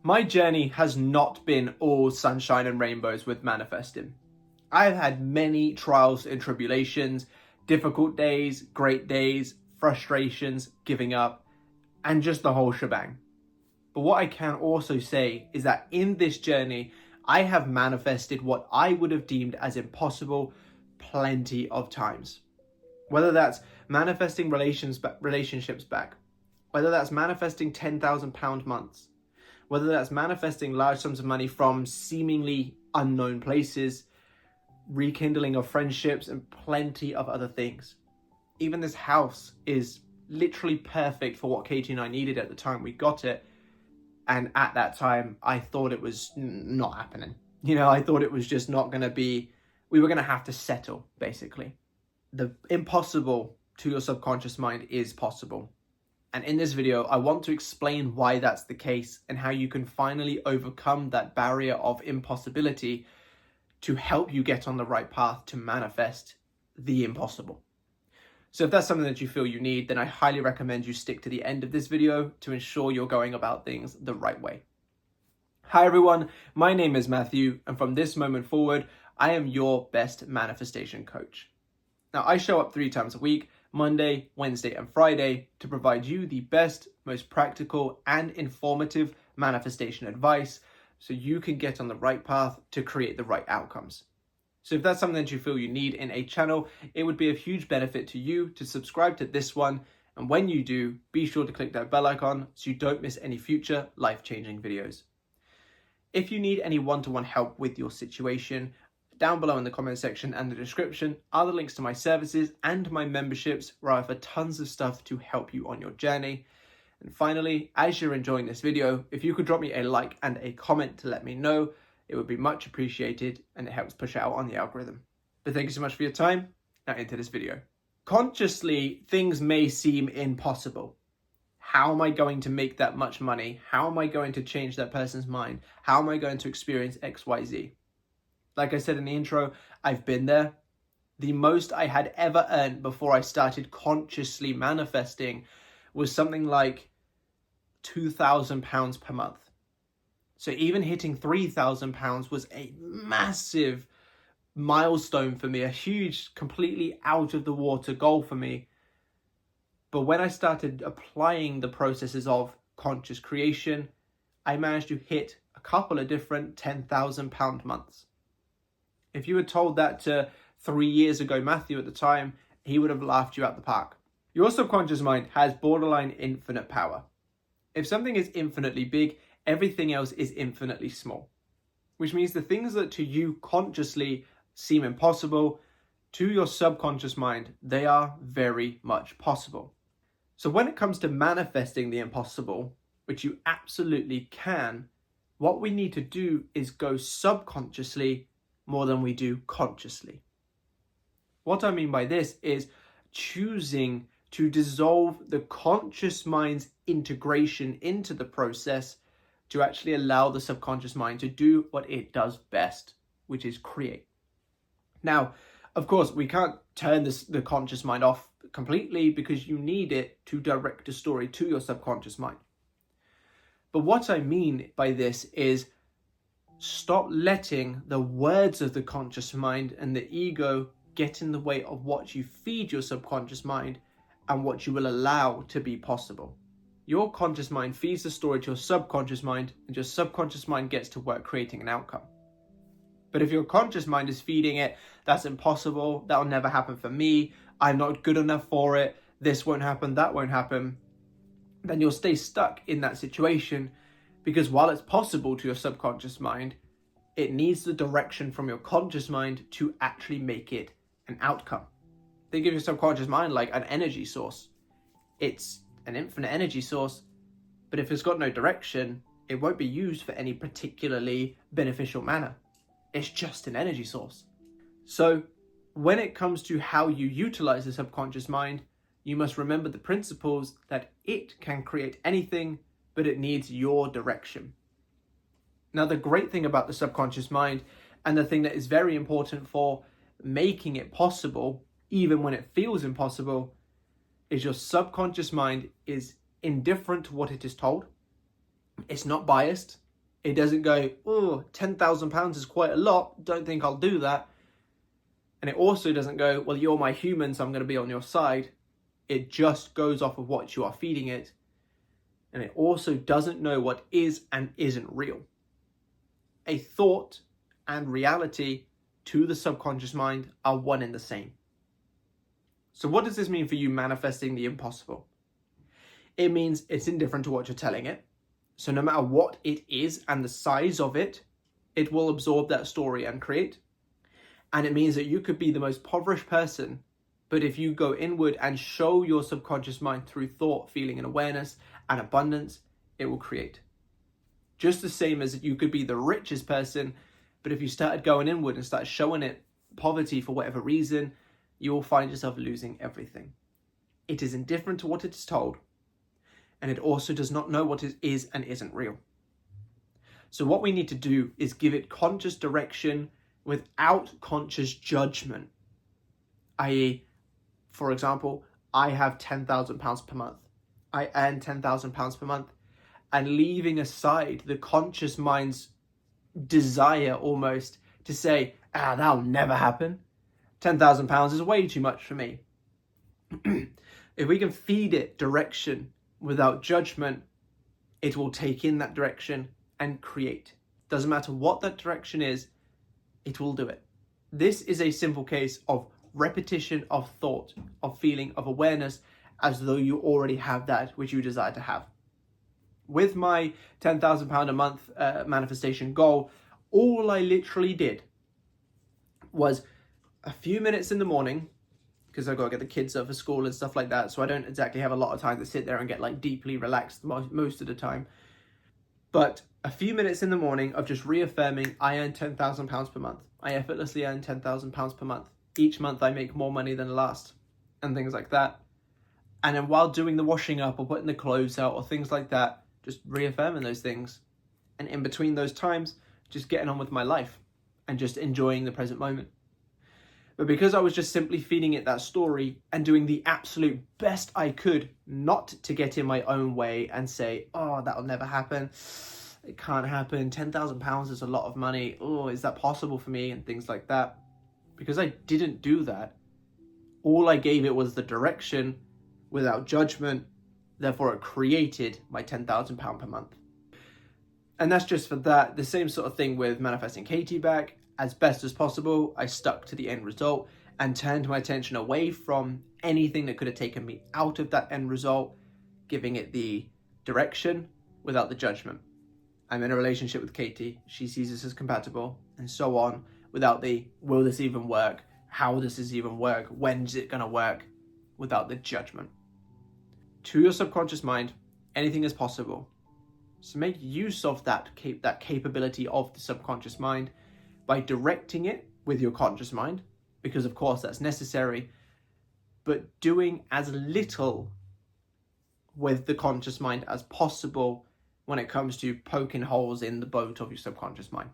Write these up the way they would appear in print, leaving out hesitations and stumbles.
My journey has not been all sunshine and rainbows with manifesting. I've had many trials and tribulations, difficult days, great days, frustrations, giving up, and just the whole shebang. But what I can also say is that in this journey, I have manifested what I would have deemed as impossible plenty of times. Whether that's manifesting relationships back, whether that's manifesting £10,000 months, whether that's manifesting large sums of money from seemingly unknown places, rekindling of friendships, and plenty of other things. Even this house is literally perfect for what Katie and I needed at the time we got it. And at that time, I thought it was not happening. I thought it was just not going to be, we were going to have to settle, basically. The impossible to your subconscious mind is possible. And in this video, I want to explain why that's the case and how you can finally overcome that barrier of impossibility to help you get on the right path to manifest the impossible. So if that's something that you feel you need, then I highly recommend you stick to the end of this video to ensure you're going about things the right way. Hi everyone, my name is Matthew, and from this moment forward, I am your best manifestation coach. Now, I show up 3 times a week, Monday, Wednesday, and Friday, to provide you the best, most practical, and informative manifestation advice so you can get on the right path to create the right outcomes. So if that's something that you feel you need in a channel, it would be of huge benefit to you to subscribe to this one. And when you do, be sure to click that bell icon so you don't miss any future life-changing videos. If you need any one-to-one help with your situation, down below in the comment section and the description are the links to my services and my memberships where I offer tons of stuff to help you on your journey. And finally, as you're enjoying this video, if you could drop me a like and a comment to let me know, it would be much appreciated and it helps push it out on the algorithm. But thank you so much for your time. Now into this video. Consciously, things may seem impossible. How am I going to make that much money? How am I going to change that person's mind? How am I going to experience XYZ? Like I said in the intro, I've been there. The most I had ever earned before I started consciously manifesting was something like £2,000 per month. So even hitting £3,000 was a massive milestone for me, a huge, completely out of the water goal for me. But when I started applying the processes of conscious creation, I managed to hit a couple of different £10,000 months. If you had told that to 3 years ago Matthew at the time, he would have laughed you out the park. Your subconscious mind has borderline infinite power. If something is infinitely big, everything else is infinitely small, which means the things that to you consciously seem impossible, to your subconscious mind, they are very much possible. So when it comes to manifesting the impossible, which you absolutely can, what we need to do is go subconsciously more than we do consciously. What I mean by this is choosing to dissolve the conscious mind's integration into the process to actually allow the subconscious mind to do what it does best, which is create. Now, of course, we can't turn the conscious mind off completely because you need it to direct a story to your subconscious mind. But what I mean by this is stop letting the words of the conscious mind and the ego get in the way of what you feed your subconscious mind and what you will allow to be possible. Your conscious mind feeds the story to your subconscious mind, and your subconscious mind gets to work creating an outcome. But if your conscious mind is feeding it, that's impossible, that'll never happen for me, I'm not good enough for it, this won't happen, that won't happen, then you'll stay stuck in that situation because while it's possible to your subconscious mind, it needs the direction from your conscious mind to actually make it an outcome. Think of your subconscious mind like an energy source. It's an infinite energy source, but if it's got no direction, it won't be used for any particularly beneficial manner. It's just an energy source. So when it comes to how you utilize the subconscious mind, you must remember the principles that it can create anything, but it needs your direction. Now, the great thing about the subconscious mind, and the thing that is very important for making it possible, even when it feels impossible, is your subconscious mind is indifferent to what it is told. It's not biased. It doesn't go, oh, £10,000 is quite a lot, don't think I'll do that. And it also doesn't go, well, you're my human, so I'm going to be on your side. It just goes off of what you are feeding it. And it also doesn't know what is and isn't real. A thought and reality to the subconscious mind are one and the same. So what does this mean for you manifesting the impossible? It means it's indifferent to what you're telling it. So no matter what it is and the size of it, it will absorb that story and create. And it means that you could be the most impoverished person, but if you go inward and show your subconscious mind through thought, feeling, and awareness and abundance, it will create. Just the same as you could be the richest person, but if you started going inward and started showing it poverty for whatever reason, you will find yourself losing everything. It is indifferent to what it is told, and it also does not know what it is and isn't real. So what we need to do is give it conscious direction without conscious judgment. I.e., for example, I have £10,000 per month. I earn £10,000 per month, and leaving aside the conscious mind's desire almost to say, that'll never happen. £10,000 is way too much for me. If we can feed it direction without judgment, it will take in that direction and create. Doesn't matter what that direction is, it will do it. This is a simple case of repetition of thought, of feeling, of awareness, as though you already have that which you desire to have. With my £10,000 a month manifestation goal, all I literally did was a few minutes in the morning, because I've got to get the kids up for school and stuff like that, so I don't exactly have a lot of time to sit there and get like deeply relaxed most of the time. But a few minutes in the morning of just reaffirming I earn £10,000 per month. I effortlessly earn £10,000 per month. Each month I make more money than the last, and things like that. And then while doing the washing up or putting the clothes out or things like that, just reaffirming those things. And in between those times, just getting on with my life and just enjoying the present moment. But because I was just simply feeding it that story and doing the absolute best I could not to get in my own way and say, oh, that'll never happen. It can't happen. £10,000 is a lot of money. Oh, is that possible for me? And things like that. Because I didn't do that. All I gave it was the direction without judgment. Therefore, it created my £10,000 per month. And that's just for that. The same sort of thing with manifesting Katie back. As best as possible, I stuck to the end result and turned my attention away from anything that could have taken me out of that end result, giving it the direction without the judgment. I'm in a relationship with Katie. She sees us as compatible, and so on, without the, will this even work? How does this even work? When's it going to work? Without the judgment. To your subconscious mind, anything is possible. So make use of that capability of the subconscious mind by directing it with your conscious mind, because of course that's necessary, but doing as little with the conscious mind as possible when it comes to poking holes in the boat of your subconscious mind.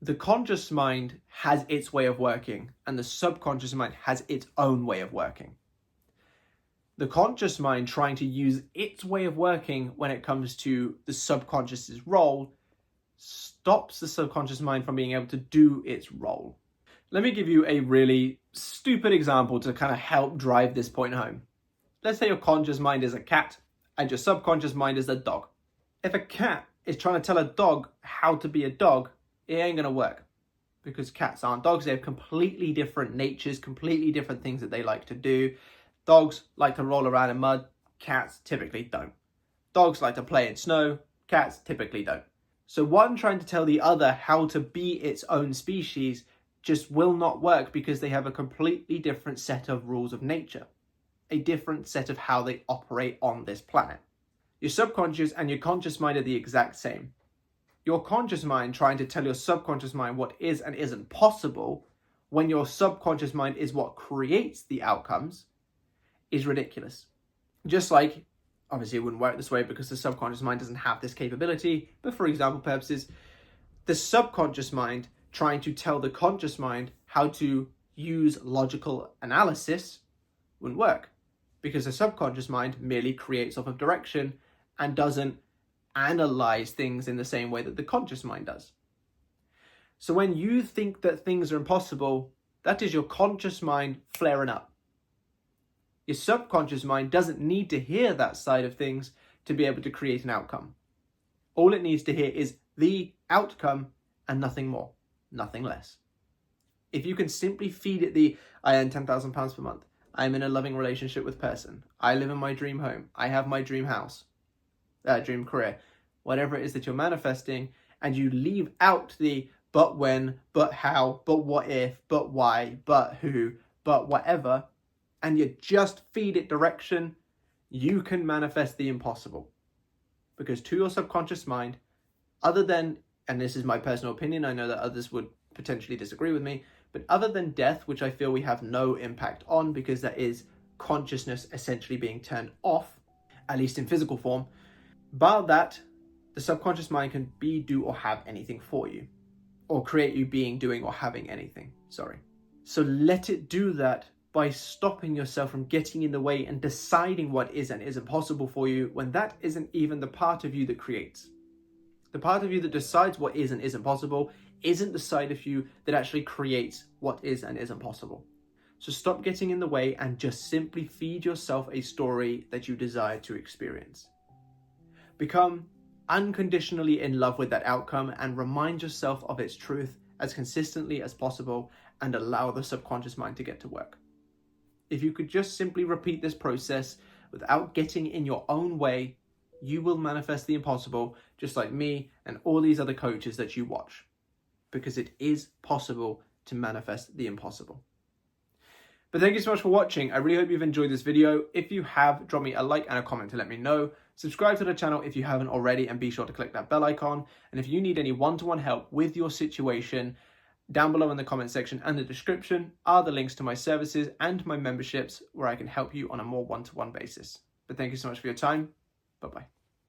The conscious mind has its way of working, and the subconscious mind has its own way of working. The conscious mind trying to use its way of working when it comes to the subconscious's role stops the subconscious mind from being able to do its role. Let me give you a really stupid example to kind of help drive this point home. Let's say your conscious mind is a cat and your subconscious mind is a dog. If a cat is trying to tell a dog how to be a dog, it ain't going to work, because cats aren't dogs. They have completely different natures, completely different things that they like to do. Dogs like to roll around in mud. Cats typically don't. Dogs like to play in snow. Cats typically don't. So one trying to tell the other how to be its own species just will not work, because they have a completely different set of rules of nature, a different set of how they operate on this planet. Your subconscious and your conscious mind are the exact same. Your conscious mind trying to tell your subconscious mind what is and isn't possible, when your subconscious mind is what creates the outcomes, is ridiculous. Just like, obviously it wouldn't work this way because the subconscious mind doesn't have this capability, but for example purposes, the subconscious mind trying to tell the conscious mind how to use logical analysis wouldn't work, because the subconscious mind merely creates off of direction and doesn't analyze things in the same way that the conscious mind does. So when you think that things are impossible, that is your conscious mind flaring up. Your subconscious mind doesn't need to hear that side of things to be able to create an outcome. All it needs to hear is the outcome and nothing more, nothing less. If you can simply feed it the, I earn £10,000 per month, I'm in a loving relationship with person, I live in my dream home, I have my dream house, dream career, whatever it is that you're manifesting, and you leave out the but when, but how, but what if, but why, but who, but whatever, and you just feed it direction, you can manifest the impossible. Because to your subconscious mind, other than, and this is my personal opinion, I know that others would potentially disagree with me, but other than death, which I feel we have no impact on because that is consciousness essentially being turned off, at least in physical form, bar that, the subconscious mind can be, do, or have anything for you. Or create you being, doing, or having anything, sorry. So let it do that by stopping yourself from getting in the way and deciding what is and isn't possible for you when that isn't even the part of you that creates. The part of you that decides what is and isn't possible isn't the side of you that actually creates what is and isn't possible. So stop getting in the way and just simply feed yourself a story that you desire to experience. Become unconditionally in love with that outcome and remind yourself of its truth as consistently as possible and allow the subconscious mind to get to work. If you could just simply repeat this process without getting in your own way, you will manifest the impossible just like me and all these other coaches that you watch. Because it is possible to manifest the impossible. But thank you so much for watching. I really hope you've enjoyed this video. If you have, drop me a like and a comment to let me know. Subscribe to the channel if you haven't already and be sure to click that bell icon. And if you need any one-to-one help with your situation, down below in the comment section and the description are the links to my services and my memberships where I can help you on a more one-to-one basis. But thank you so much for your time. Bye-bye.